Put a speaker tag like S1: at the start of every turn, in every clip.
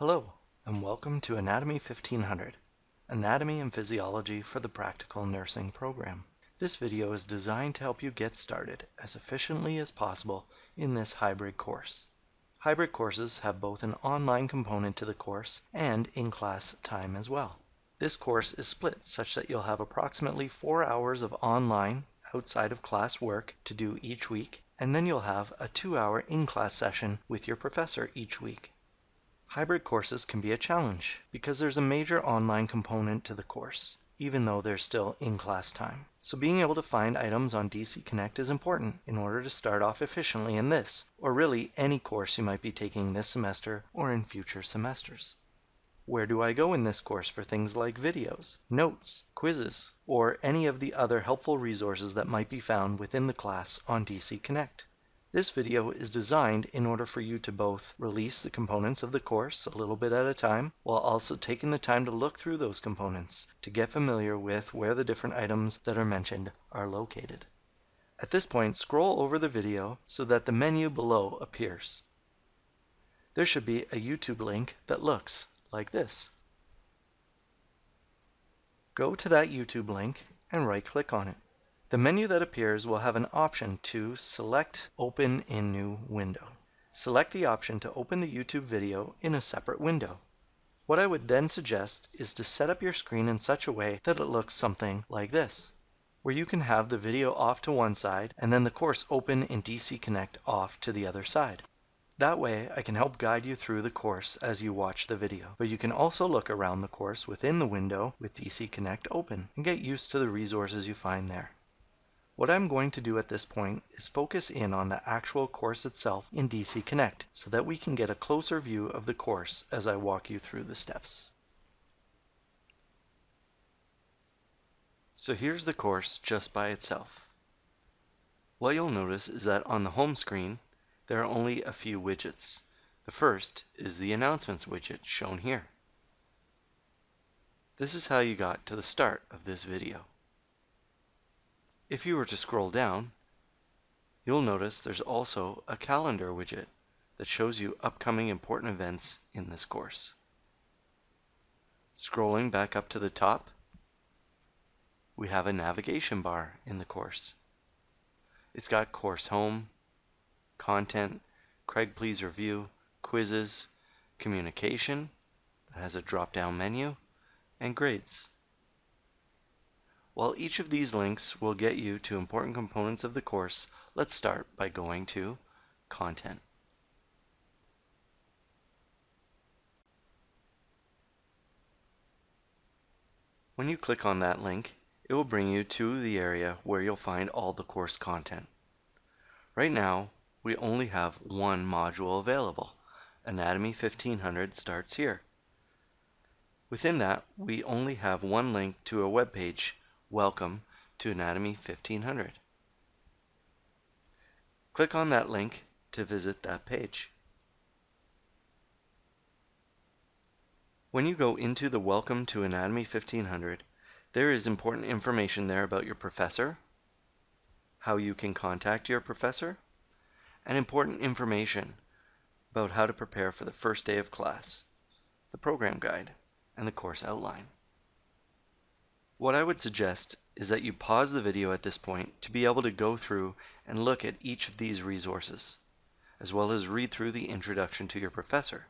S1: Hello, and welcome to Anatomy 1500, Anatomy and Physiology for the Practical Nursing Program. This video is designed to help you get started as efficiently as possible in this hybrid course. Hybrid courses have both an online component to the course and in-class time as well. This course is split such that you'll have approximately 4 hours of online, outside of class work to do each week, and then you'll have a 2-hour in-class session with your professor each week. Hybrid courses can be a challenge because there's a major online component to the course, even though there's still in-class time. So being able to find items on DC Connect is important in order to start off efficiently in this, or really any course you might be taking this semester or in future semesters. Where do I go in this course for things like videos, notes, quizzes, or any of the other helpful resources that might be found within the class on DC Connect? This video is designed in order for you to both release the components of the course a little bit at a time, while also taking the time to look through those components to get familiar with where the different items that are mentioned are located. At this point, scroll over the video so that the menu below appears. There should be a YouTube link that looks like this. Go to that YouTube link and right-click on it. The menu that appears will have an option to select Open in New Window. Select the option to open the YouTube video in a separate window. What I would then suggest is to set up your screen in such a way that it looks something like this, where you can have the video off to one side and then the course open in DC Connect off to the other side. That way I can help guide you through the course as you watch the video, but you can also look around the course within the window with DC Connect open and get used to the resources you find there. What I'm going to do at this point is focus in on the actual course itself in DC Connect so that we can get a closer view of the course as I walk you through the steps. So here's the course just by itself. What you'll notice is that on the home screen there are only a few widgets. The first is the announcements widget shown here. This is how you got to the start of this video. If you were to scroll down, you'll notice there's also a calendar widget that shows you upcoming important events in this course. Scrolling back up to the top, we have a navigation bar in the course. It's got course home, content, Craig Please Review, quizzes, communication, that has a drop-down menu, and grades. While each of these links will get you to important components of the course, let's start by going to Content. When you click on that link, it will bring you to the area where you'll find all the course content. Right now, we only have one module available. Anatomy 1500 starts here. Within that, we only have one link to a web page, Welcome to Anatomy 1500. Click on that link to visit that page. When you go into the Welcome to Anatomy 1500, there is important information there about your professor, how you can contact your professor, and important information about how to prepare for the first day of class, the program guide, and the course outline. What I would suggest is that you pause the video at this point to be able to go through and look at each of these resources, as well as read through the introduction to your professor,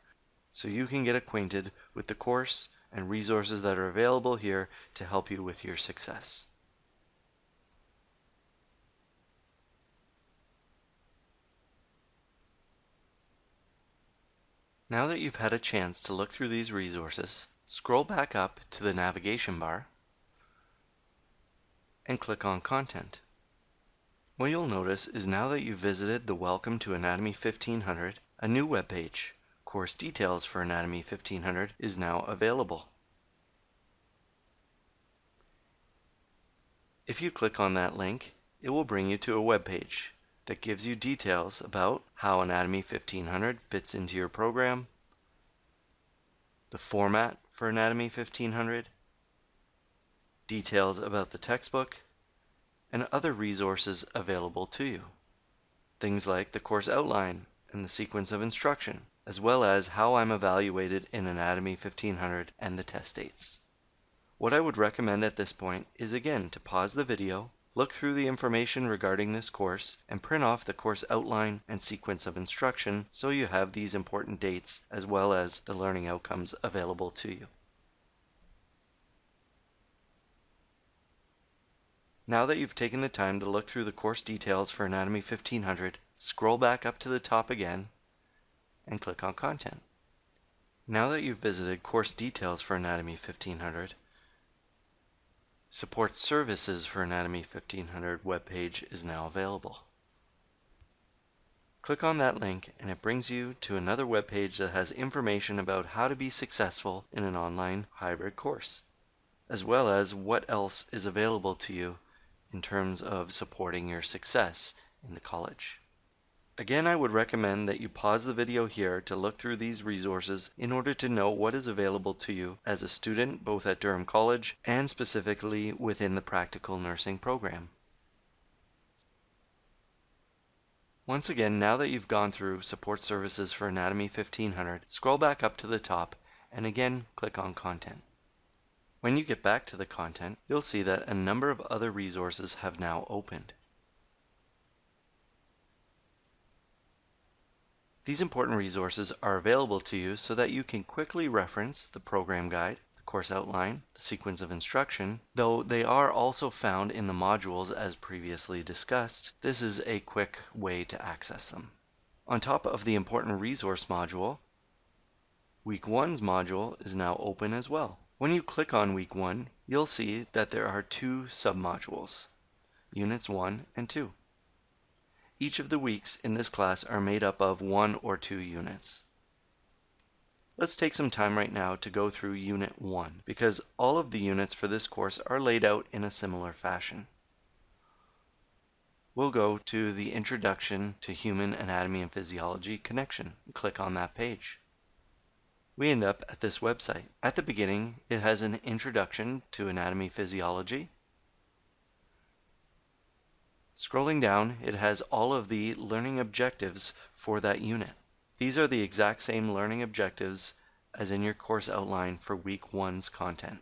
S1: so you can get acquainted with the course and resources that are available here to help you with your success. Now that you've had a chance to look through these resources, scroll back up to the navigation bar and click on Content. What you'll notice is now that you've visited the Welcome to Anatomy 1500, a new web page, Course Details for Anatomy 1500, is now available. If you click on that link, it will bring you to a web page that gives you details about how Anatomy 1500 fits into your program, the format for Anatomy 1500, details about the textbook, and other resources available to you. Things like the course outline and the sequence of instruction, as well as how I'm evaluated in Anatomy 1500 and the test dates. What I would recommend at this point is again to pause the video, look through the information regarding this course, and print off the course outline and sequence of instruction so you have these important dates as well as the learning outcomes available to you. Now that you've taken the time to look through the course details for Anatomy 1500, scroll back up to the top again and click on Content. Now that you've visited Course Details for Anatomy 1500, Support Services for Anatomy 1500 webpage is now available. Click on that link and it brings you to another webpage that has information about how to be successful in an online hybrid course, as well as what else is available to you in terms of supporting your success in the college. Again, I would recommend that you pause the video here to look through these resources in order to know what is available to you as a student both at Durham College and specifically within the practical nursing program. Once again, now that you've gone through Support Services for Anatomy 1500, scroll back up to the top and again click on Content. When you get back to the content, you'll see that a number of other resources have now opened. These important resources are available to you so that you can quickly reference the program guide, the course outline, the sequence of instruction, though they are also found in the modules as previously discussed. This is a quick way to access them. On top of the important resource module, Week 1's module is now open as well. When you click on Week 1, you'll see that there are two submodules, Units 1 and 2. Each of the weeks in this class are made up of 1 or 2 units. Let's take some time right now to go through Unit 1, because all of the units for this course are laid out in a similar fashion. We'll go to the Introduction to Human Anatomy and Physiology connection and click on that page. We end up at this website. At the beginning, it has an introduction to anatomy physiology. Scrolling down, it has all of the learning objectives for that unit. These are the exact same learning objectives as in your course outline for Week 1's content.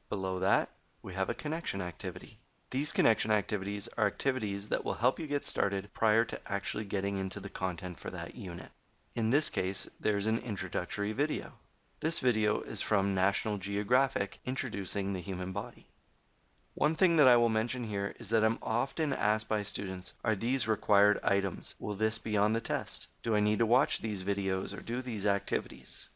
S1: Below that, we have a connection activity. These connection activities are activities that will help you get started prior to actually getting into the content for that unit. In this case, there's an introductory video. This video is from National Geographic introducing the human body. One thing that I will mention here is that I'm often asked by students, are these required items? Will this be on the test? Do I need to watch these videos or do these activities?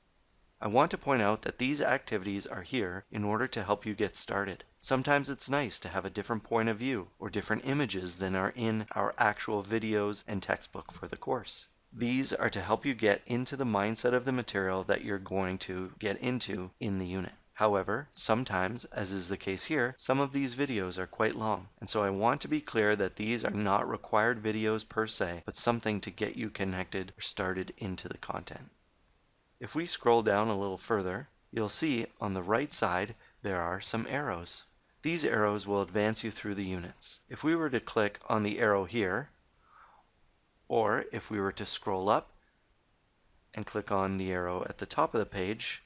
S1: I want to point out that these activities are here in order to help you get started. Sometimes it's nice to have a different point of view or different images than are in our actual videos and textbook for the course. These are to help you get into the mindset of the material that you're going to get into in the unit. However, sometimes, as is the case here, some of these videos are quite long, and so I want to be clear that these are not required videos per se, but something to get you connected or started into the content. If we scroll down a little further, you'll see on the right side there are some arrows. These arrows will advance you through the units. If we were to click on the arrow here, or if we were to scroll up and click on the arrow at the top of the page,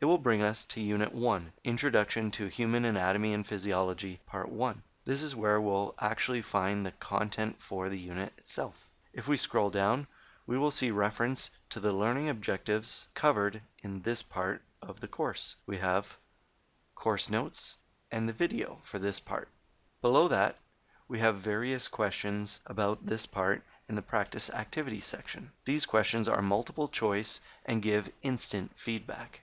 S1: it will bring us to Unit 1, Introduction to Human Anatomy and Physiology, Part 1. This is where we'll actually find the content for the unit itself. If we scroll down, we will see reference to the learning objectives covered in this part of the course. We have course notes and the video for this part. Below that, we have various questions about this part in the practice activity section. These questions are multiple choice and give instant feedback.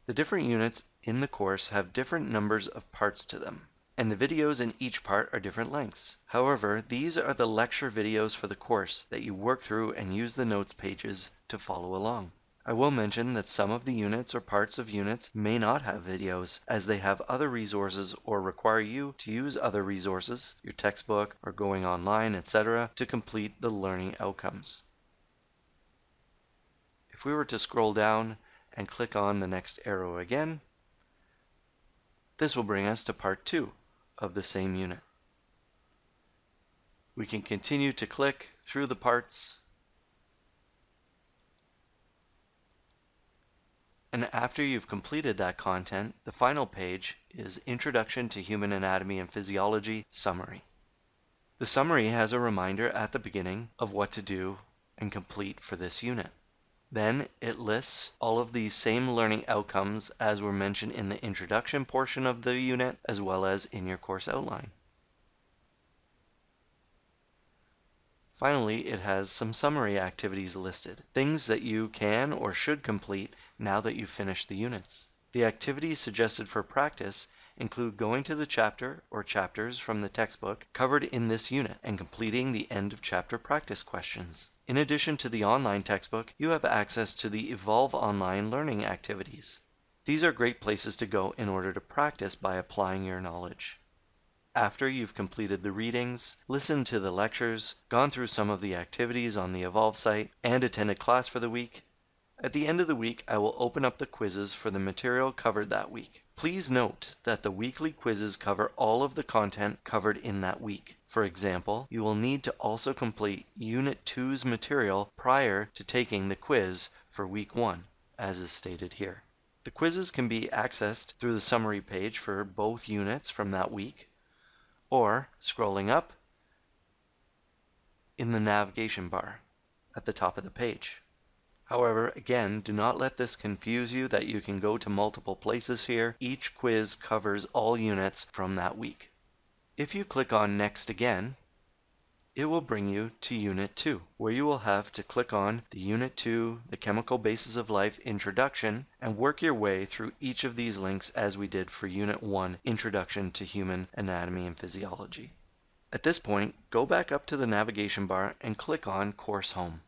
S1: The different units in the course have different numbers of parts to them, and the videos in each part are different lengths. However, these are the lecture videos for the course that you work through and use the notes pages to follow along. I will mention that some of the units or parts of units may not have videos, as they have other resources or require you to use other resources, your textbook or going online, etc., to complete the learning outcomes. If we were to scroll down and click on the next arrow again, this will bring us to Part 2 of the same unit. We can continue to click through the parts And after you've completed that content, the final page is Introduction to Human Anatomy and Physiology Summary. The summary has a reminder at the beginning of what to do and complete for this unit. Then it lists all of these same learning outcomes as were mentioned in the introduction portion of the unit, as well as in your course outline. Finally, it has some summary activities listed, things that you can or should complete now that you've finished the units. The activities suggested for practice include going to the chapter or chapters from the textbook covered in this unit and completing the end of chapter practice questions. In addition to the online textbook, you have access to the Evolve Online learning activities. These are great places to go in order to practice by applying your knowledge. After you've completed the readings, listened to the lectures, gone through some of the activities on the Evolve site, and attended class for the week, at the end of the week I will open up the quizzes for the material covered that week. Please note that the weekly quizzes cover all of the content covered in that week. For example, you will need to also complete Unit 2's material prior to taking the quiz for Week 1, as is stated here. The quizzes can be accessed through the summary page for both units from that week, or scrolling up in the navigation bar at the top of the page. However, again, do not let this confuse you that you can go to multiple places here. Each quiz covers all units from that week. If you click on Next again, it will bring you to Unit 2, where you will have to click on the Unit 2, the Chemical Basis of Life Introduction, and work your way through each of these links as we did for Unit 1, Introduction to Human Anatomy and Physiology. At this point, go back up to the navigation bar and click on Course Home.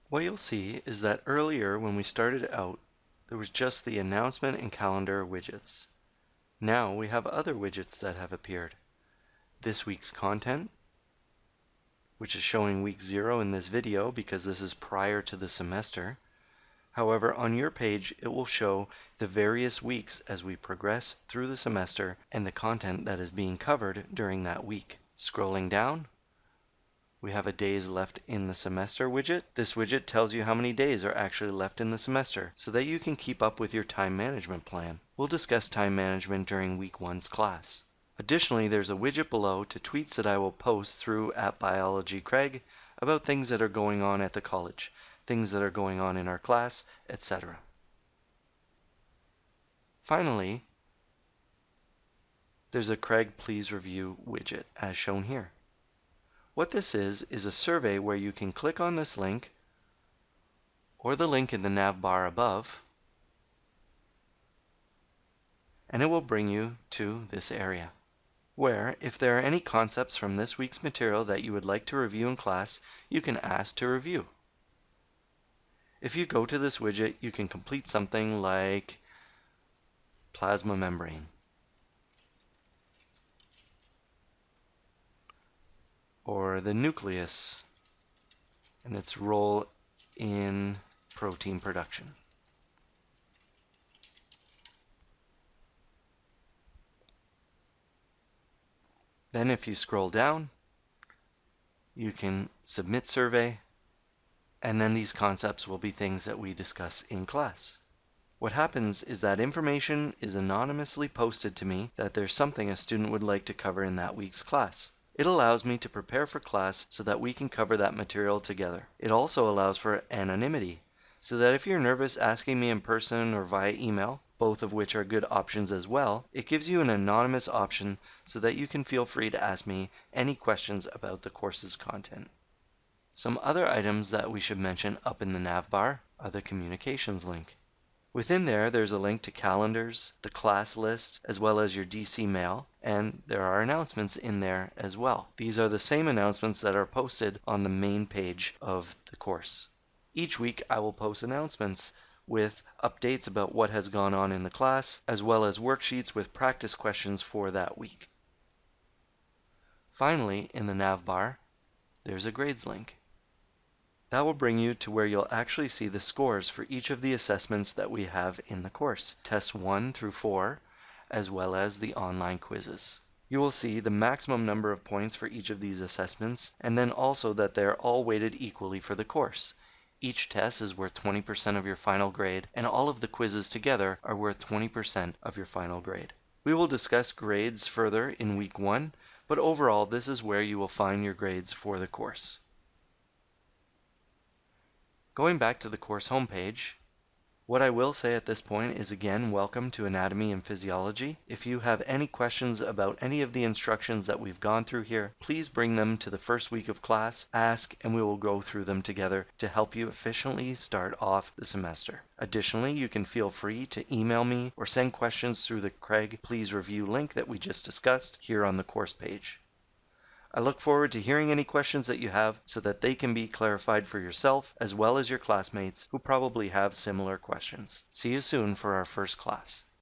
S1: What you'll see is that earlier when we started out, there was just the announcement and calendar widgets. Now we have other widgets that have appeared. This week's content, which is showing week 0 in this video because this is prior to the semester. However, on your page, it will show the various weeks as we progress through the semester and the content that is being covered during that week. Scrolling down, we have a days left in the semester widget. This widget tells you how many days are actually left in the semester so that you can keep up with your time management plan. We'll discuss time management during week 1's class. Additionally, there's a widget below to tweets that I will post through @BiologyCraig about things that are going on at the college, things that are going on in our class, etc. Finally, there's a Craig Please Review widget as shown here. What this is a survey where you can click on this link or the link in the nav bar above, and it will bring you to this area, where if there are any concepts from this week's material that you would like to review in class, you can ask to review. If you go to this widget, you can complete something like plasma membrane, or the nucleus and its role in protein production. Then if you scroll down, you can submit survey, and then these concepts will be things that we discuss in class. What happens is that information is anonymously posted to me that there's something a student would like to cover in that week's class. It allows me to prepare for class so that we can cover that material together. It also allows for anonymity, so that if you're nervous asking me in person or via email, both of which are good options as well, it gives you an anonymous option so that you can feel free to ask me any questions about the course's content. Some other items that we should mention up in the nav bar are the communications link. Within there's a link to calendars, the class list, as well as your DC mail, and there are announcements in there as well. These are the same announcements that are posted on the main page of the course. Each week I will post announcements with updates about what has gone on in the class, as well as worksheets with practice questions for that week. Finally, in the nav bar, there's a grades link. That will bring you to where you'll actually see the scores for each of the assessments that we have in the course, tests 1 through 4, as well as the online quizzes. You will see the maximum number of points for each of these assessments, and then also that they're all weighted equally for the course. Each test is worth 20% of your final grade, and all of the quizzes together are worth 20% of your final grade. We will discuss grades further in week 1, but overall this is where you will find your grades for the course. Going back to the course homepage, what I will say at this point is again, welcome to Anatomy and Physiology. If you have any questions about any of the instructions that we've gone through here, please bring them to the first week of class, ask, and we will go through them together to help you efficiently start off the semester. Additionally, you can feel free to email me or send questions through the Craig Please Review link that we just discussed here on the course page. I look forward to hearing any questions that you have so that they can be clarified for yourself as well as your classmates who probably have similar questions. See you soon for our first class.